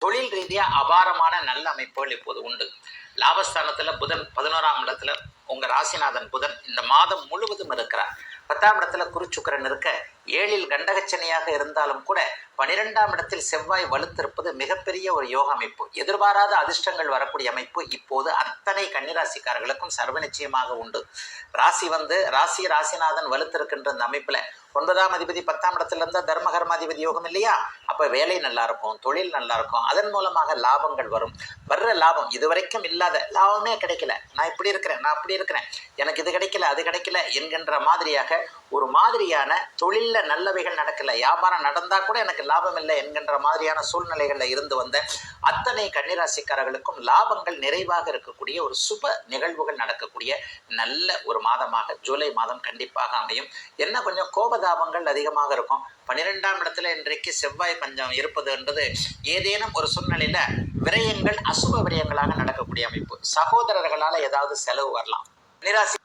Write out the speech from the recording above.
தொழில் ரீதியா அபாரமான நல்ல அமைப்புகள் இப்போது உண்டு. லாபஸ்தானத்துல புதன் 11ஆம் இடத்துல உங்க ராசிநாதன் புதன் இந்த மாதம் முழுவதும் இருக்கிறார். 10ஆம் இடத்துல குருச்சுக்கிரன் இருக்க 7ல் கண்டகச்சனியாக இருந்தாலும் கூட 12ஆம் இடத்தில் செவ்வாய் வலுத்திருப்பது மிகப்பெரிய ஒரு யோக அமைப்பு. எதிர்பாராத அதிர்ஷ்டங்கள் வரக்கூடிய அமைப்பு இப்போது அத்தனை கன்னிராசிக்காரர்களுக்கும் சர்வ நிச்சயமாக உண்டு. ராசிநாதன் வலுத்திருக்கின்ற இந்த அமைப்புல 9ஆம் அதிபதி 10ஆம் இடத்துல இருந்தா தர்மகர்மாதிபதி யோகம் இல்லையா? அப்ப வேலை நல்லா இருக்கும், தொழில் நல்லா இருக்கும், அதன் மூலமாக லாபங்கள் வரும். வர்ற லாபம் இதுவரைக்கும் இல்லாத லாபமே கிடைக்கல, நான் இப்படி இருக்கிறேன், நான் அப்படி இருக்கிறேன், எனக்கு இது கிடைக்கல அது கிடைக்கல என்கின்ற மாதிரியாக ஒரு மாதிரியான தொழில்ல நல்லவைகள் நடக்கல, வியாபாரம் நடந்தா கூட எனக்கு லாபம் இல்லை என்கின்ற மாதிரியான சூழ்நிலைகள்ல இருந்து வந்த அத்தனை கன்னிராசிக்காரர்களுக்கும் லாபங்கள் நிறைவாக இருக்கக்கூடிய ஒரு சுப நிகழ்வுகள் நடக்கக்கூடிய நல்ல ஒரு மாதமாக ஜூலை மாதம் கண்டிப்பாக அமையும். என்ன கொஞ்சம் கோபதாபங்கள் அதிகமாக இருக்கும். 12ஆம் இடத்துல இன்றைக்கு செவ்வாய் பஞ்சம் இருப்பது என்பது ஏதேனும் ஒரு சூழ்நிலையில விரயங்கள் அசுப விரயங்களாக நடக்கக்கூடிய அமைப்பு. சகோதரர்களால் ஏதாவது செலவு வரலாம். கன்னிராசி